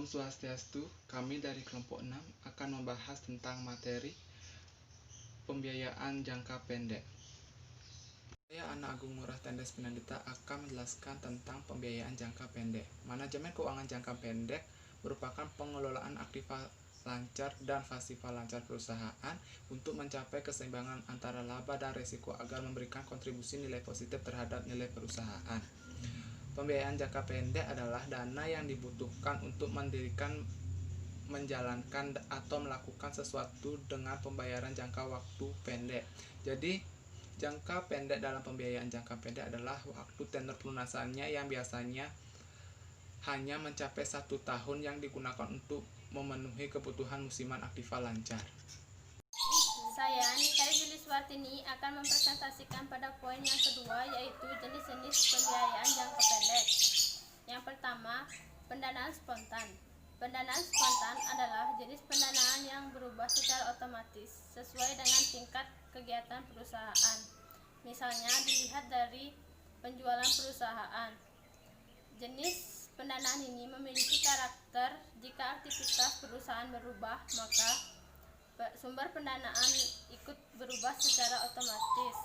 Om Swastiastu, kami dari kelompok 6 akan membahas tentang materi pembiayaan jangka pendek. Saya Ana Agung Ngurah Tendes Pinandita akan menjelaskan tentang pembiayaan jangka pendek. Manajemen keuangan jangka pendek merupakan pengelolaan aktiva lancar dan pasifa lancar perusahaan untuk mencapai keseimbangan antara laba dan risiko agar memberikan kontribusi nilai positif terhadap nilai perusahaan. Pembiayaan jangka pendek adalah dana yang dibutuhkan untuk mendirikan, menjalankan, atau melakukan sesuatu dengan pembayaran jangka waktu pendek. Jadi, jangka pendek dalam pembiayaan jangka pendek adalah waktu tenor pelunasannya yang biasanya hanya mencapai 1 tahun yang digunakan untuk memenuhi kebutuhan musiman aktiva lancar. Saya Nika Juliswartini akan mempresentasikan pada poin yang kedua, yaitu jenis-jenis pembiayaan jangka pendek. Yang pertama, pendanaan spontan. Pendanaan spontan adalah jenis pendanaan yang berubah secara otomatis sesuai dengan tingkat kegiatan perusahaan. Misalnya dilihat dari penjualan perusahaan. Jenis pendanaan ini memiliki karakter jika aktivitas perusahaan berubah, maka sumber pendanaan ikut berubah secara otomatis.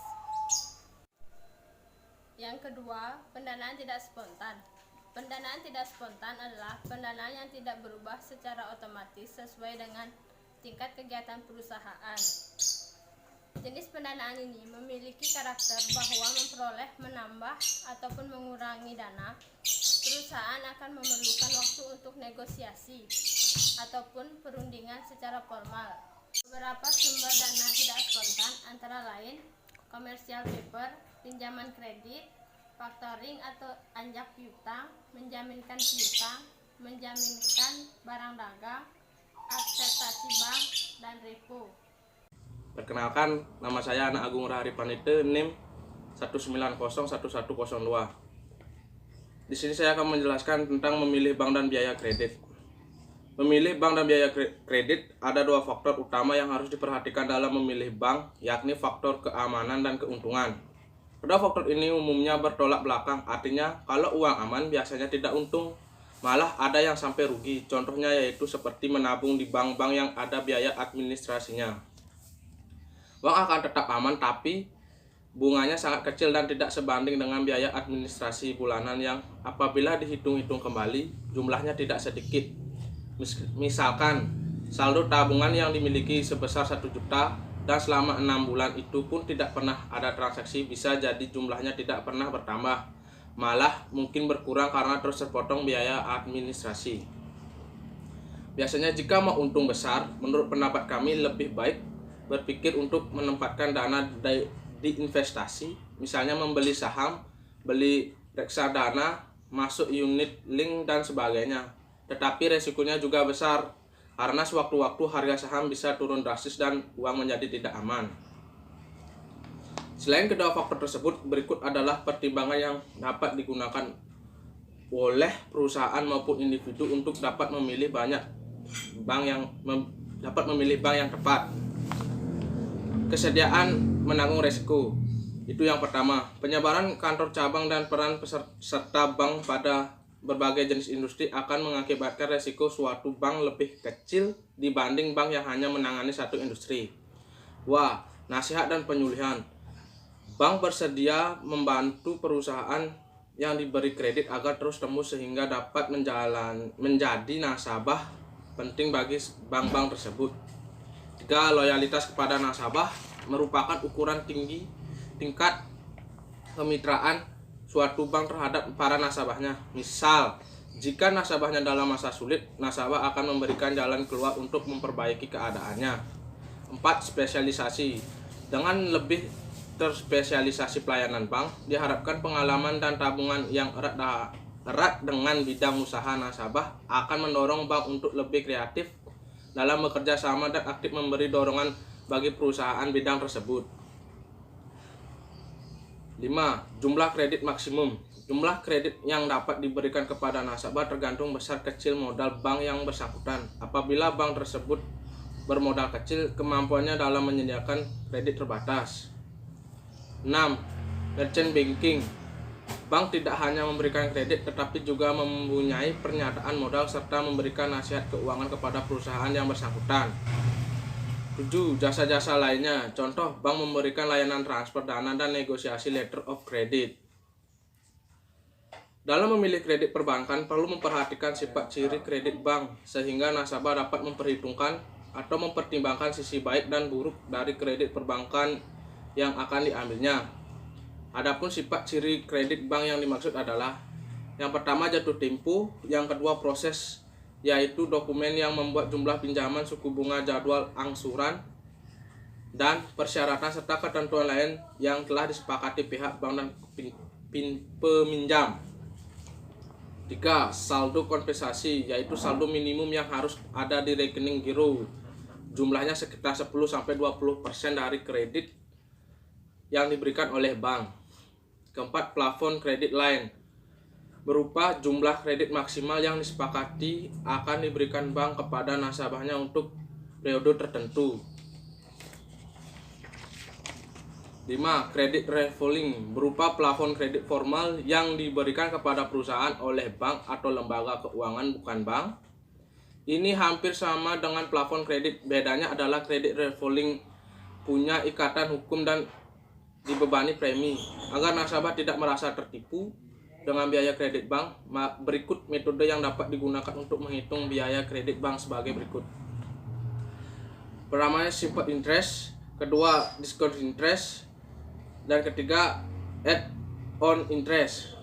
Yang kedua, pendanaan tidak spontan. Pendanaan tidak spontan adalah pendanaan yang tidak berubah secara otomatis sesuai dengan tingkat kegiatan perusahaan. Jenis pendanaan ini memiliki karakter bahwa memperoleh, menambah, ataupun mengurangi dana. Perusahaan akan memerlukan waktu untuk negosiasi ataupun perundingan secara formal. Beberapa sumber dana tidak spontan antara lain commercial paper, pinjaman kredit, factoring atau anjak piutang, menjaminkan piutang, menjaminkan barang dagang, akseptasi bank, dan repo. Perkenalkan, nama saya Ana Agung Ngurah Panite, NIM 1901102. Di sini saya akan menjelaskan tentang memilih bank dan biaya kredit. Memilih bank dan biaya kredit ada 2 faktor utama yang harus diperhatikan dalam memilih bank, yakni faktor keamanan dan keuntungan. Kedua faktor ini umumnya bertolak belakang, artinya kalau uang aman biasanya tidak untung, malah ada yang sampai rugi. Contohnya yaitu seperti menabung di bank-bank yang ada biaya administrasinya. Bank akan tetap aman, tapi bunganya sangat kecil dan tidak sebanding dengan biaya administrasi bulanan yang apabila dihitung-hitung kembali jumlahnya tidak sedikit. Misalkan saldo tabungan yang dimiliki sebesar 1 juta dan selama 6 bulan itu pun tidak pernah ada transaksi, bisa jadi jumlahnya tidak pernah bertambah, malah mungkin berkurang karena terus terpotong biaya administrasi. Biasanya jika mau untung besar, menurut pendapat kami lebih baik berpikir untuk menempatkan dana di investasi, misalnya membeli saham, beli reksadana, masuk unit link dan sebagainya. Tetapi resikonya juga besar karena sewaktu-waktu harga saham bisa turun drastis dan uang menjadi tidak aman. Selain kedua faktor tersebut, berikut adalah pertimbangan yang dapat digunakan oleh perusahaan maupun individu untuk dapat memilih bank yang tepat. Kesediaan menanggung resiko. Itu yang pertama. Penyebaran kantor cabang dan peran peserta bank pada berbagai jenis industri akan mengakibatkan resiko suatu bank lebih kecil dibanding bank yang hanya menangani satu industri. Nasihat dan penyuluhan. Bank bersedia membantu perusahaan yang diberi kredit agar terus tembus sehingga dapat menjadi nasabah penting bagi bank-bank tersebut. Jika loyalitas kepada nasabah merupakan ukuran tingkat kemitraan suatu bank terhadap para nasabahnya. Misal, jika nasabahnya dalam masa sulit, nasabah akan memberikan jalan keluar untuk memperbaiki keadaannya. 4. Spesialisasi. Dengan lebih terspesialisasi pelayanan bank, diharapkan pengalaman dan tabungan yang erat dengan bidang usaha nasabah akan mendorong bank untuk lebih kreatif dalam bekerja sama dan aktif memberi dorongan bagi perusahaan bidang tersebut. 5. Jumlah kredit maksimum. Jumlah kredit yang dapat diberikan kepada nasabah tergantung besar kecil modal bank yang bersangkutan. Apabila bank tersebut bermodal kecil, kemampuannya dalam menyediakan kredit terbatas. 6. Merchant banking. Bank tidak hanya memberikan kredit tetapi juga mempunyai pernyataan modal serta memberikan nasihat keuangan kepada perusahaan yang bersangkutan. 7. Jasa-jasa lainnya. Contoh, bank memberikan layanan transfer dana dan negosiasi letter of credit. Dalam memilih kredit perbankan perlu memperhatikan sifat ciri kredit bank sehingga nasabah dapat memperhitungkan atau mempertimbangkan sisi baik dan buruk dari kredit perbankan yang akan diambilnya. Adapun sifat ciri kredit bank yang dimaksud adalah yang pertama jatuh tempo, yang kedua proses yaitu dokumen yang membuat jumlah pinjaman, suku bunga, jadwal angsuran, dan persyaratan serta ketentuan lain yang telah disepakati pihak bank dan peminjam. 3. Saldo kompensasi yaitu saldo minimum yang harus ada di rekening giro. Jumlahnya sekitar 10-20% dari kredit yang diberikan oleh bank. Keempat, plafon kredit line berupa jumlah kredit maksimal yang disepakati akan diberikan bank kepada nasabahnya untuk periode tertentu. 5. Kredit revolving berupa plafon kredit formal yang diberikan kepada perusahaan oleh bank atau lembaga keuangan bukan bank. Ini hampir sama dengan plafon kredit, bedanya adalah kredit revolving punya ikatan hukum dan dibebani premi. Agar nasabah tidak merasa tertipu dengan biaya kredit bank, berikut metode yang dapat digunakan untuk menghitung biaya kredit bank sebagai berikut. Pertama, simple interest, kedua discount interest, dan ketiga add-on interest.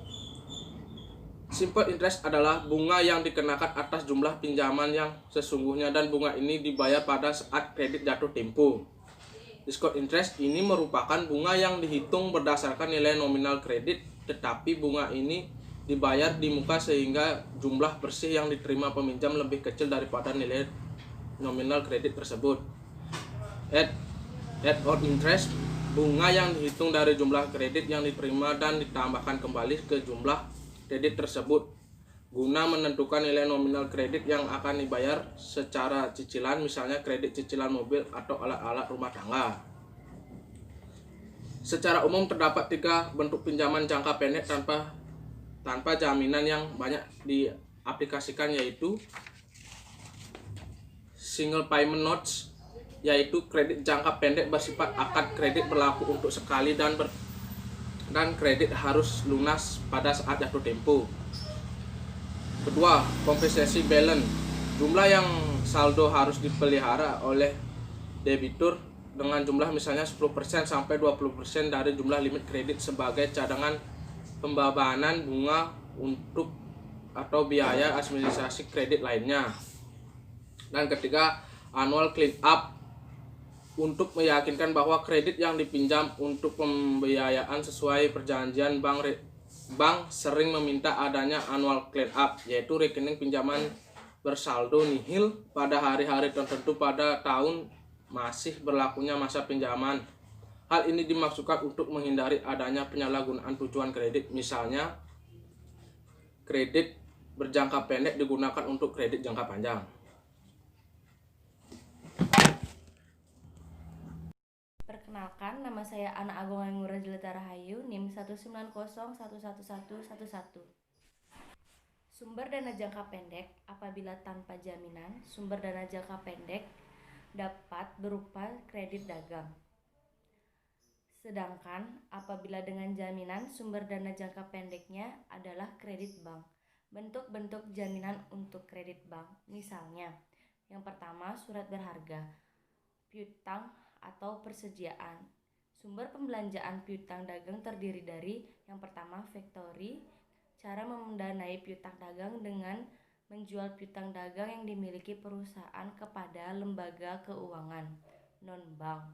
Simple interest adalah bunga yang dikenakan atas jumlah pinjaman yang sesungguhnya dan bunga ini dibayar pada saat kredit jatuh tempo. Discount interest ini merupakan bunga yang dihitung berdasarkan nilai nominal kredit, tetapi bunga ini dibayar di muka sehingga jumlah bersih yang diterima peminjam lebih kecil daripada nilai nominal kredit tersebut. Add-on interest, bunga yang dihitung dari jumlah kredit yang diterima dan ditambahkan kembali ke jumlah kredit tersebut guna menentukan nilai nominal kredit yang akan dibayar secara cicilan, misalnya kredit cicilan mobil atau alat-alat rumah tangga. Secara umum terdapat 3 bentuk pinjaman jangka pendek tanpa jaminan yang banyak diaplikasikan, yaitu single payment notes, yaitu kredit jangka pendek bersifat akad kredit berlaku untuk sekali dan kredit harus lunas pada saat jatuh tempo. Kedua, kompensasi balance, jumlah yang saldo harus dipelihara oleh debitur dengan jumlah misalnya 10% sampai 20% dari jumlah limit kredit sebagai cadangan pembebanan bunga untuk atau biaya administrasi kredit lainnya. Dan ketiga, annual clean up, untuk meyakinkan bahwa kredit yang dipinjam untuk pembiayaan sesuai perjanjian bank sering meminta adanya annual clean up, yaitu rekening pinjaman bersaldo nihil pada hari-hari tertentu pada tahun masih berlakunya masa pinjaman. Hal ini dimaksudkan untuk menghindari adanya penyalahgunaan tujuan kredit, misalnya kredit berjangka pendek digunakan untuk kredit jangka panjang. Perkenalkan, nama saya Ana Agung Angura Jelita Rahayu, NIM 190111111. Sumber dana jangka pendek apabila tanpa jaminan, sumber dana jangka pendek dapat berupa kredit dagang. Sedangkan apabila dengan jaminan, sumber dana jangka pendeknya adalah kredit bank. Bentuk-bentuk jaminan untuk kredit bank, misalnya yang pertama surat berharga, piutang atau persediaan. Sumber pembelanjaan piutang dagang terdiri dari yang pertama factory, cara mendanai piutang dagang dengan menjual piutang dagang yang dimiliki perusahaan kepada lembaga keuangan non-bank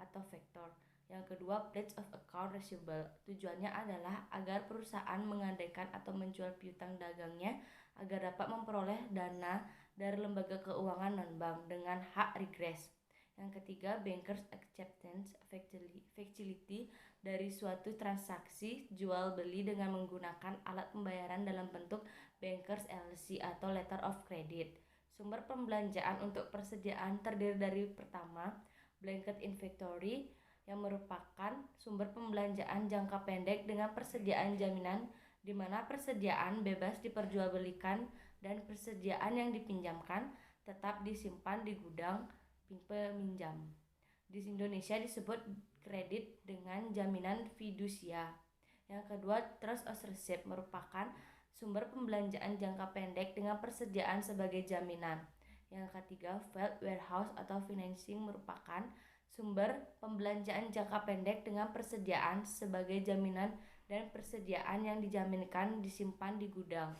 atau factor. Yang kedua, pledge of account receivable. Tujuannya adalah agar perusahaan mengandaikan atau menjual piutang dagangnya agar dapat memperoleh dana dari lembaga keuangan non-bank dengan hak regress. Yang ketiga, bankers acceptance facility, dari suatu transaksi jual beli dengan menggunakan alat pembayaran dalam bentuk bankers LC atau letter of credit. Sumber pembelanjaan untuk persediaan terdiri dari pertama, blanket inventory, yang merupakan sumber pembelanjaan jangka pendek dengan persediaan jaminan, di mana persediaan bebas diperjualbelikan dan persediaan yang dipinjamkan tetap disimpan di gudang peminjam. Di Indonesia disebut kredit dengan jaminan fidusia. Yang kedua, trust as receipt merupakan sumber pembelanjaan jangka pendek dengan persediaan sebagai jaminan. Yang ketiga, failed warehouse atau financing merupakan sumber pembelanjaan jangka pendek dengan persediaan sebagai jaminan dan persediaan yang dijaminkan disimpan di gudang.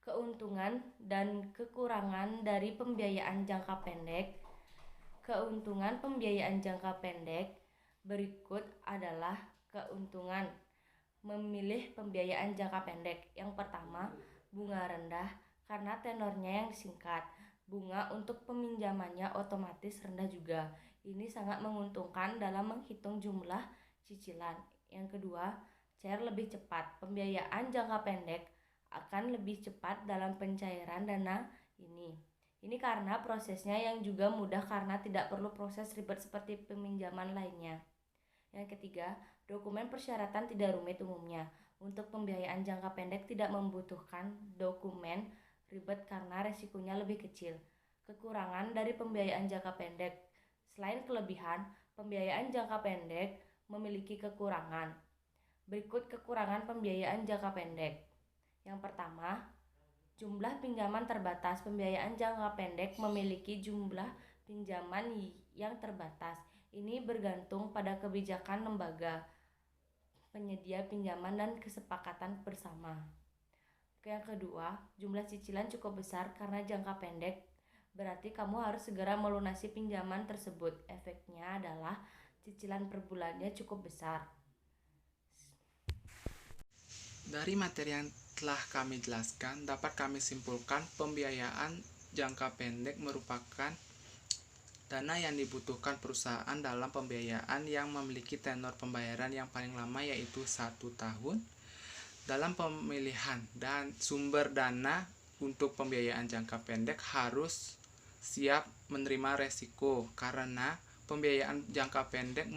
Keuntungan dan kekurangan dari pembiayaan jangka pendek. Keuntungan pembiayaan jangka pendek berikut adalah keuntungan memilih pembiayaan jangka pendek. Yang pertama, bunga rendah karena tenornya yang singkat. Bunga untuk peminjamannya otomatis rendah juga. Ini sangat menguntungkan dalam menghitung jumlah cicilan. Yang kedua, cair lebih cepat. Pembiayaan jangka pendek akan lebih cepat dalam pencairan dana ini. Ini karena prosesnya yang juga mudah karena tidak perlu proses ribet seperti peminjaman lainnya. Yang ketiga, dokumen persyaratan tidak rumit umumnya. Untuk pembiayaan jangka pendek tidak membutuhkan dokumen ribet karena resikonya lebih kecil. Kekurangan dari pembiayaan jangka pendek. Selain kelebihan, pembiayaan jangka pendek memiliki kekurangan. Berikut kekurangan pembiayaan jangka pendek. Yang pertama, jumlah pinjaman terbatas. Pembiayaan jangka pendek memiliki jumlah pinjaman yang terbatas. Ini bergantung pada kebijakan lembaga penyedia pinjaman dan kesepakatan bersama. Yang kedua, jumlah cicilan cukup besar karena jangka pendek, berarti kamu harus segera melunasi pinjaman tersebut. Efeknya adalah cicilan per bulannya cukup besar. Dari materi yang telah kami jelaskan, dapat kami simpulkan pembiayaan jangka pendek merupakan dana yang dibutuhkan perusahaan dalam pembiayaan yang memiliki tenor pembayaran yang paling lama yaitu 1 tahun. Dalam pemilihan dan sumber dana untuk pembiayaan jangka pendek harus siap menerima resiko karena pembiayaan jangka pendek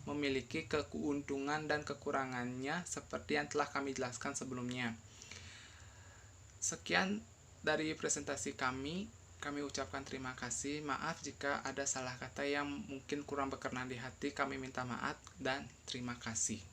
memiliki keuntungan dan kekurangannya seperti yang telah kami jelaskan sebelumnya. Sekian dari presentasi kami ucapkan terima kasih. Maaf jika ada salah kata yang mungkin kurang berkenan di hati, kami minta maaf dan terima kasih.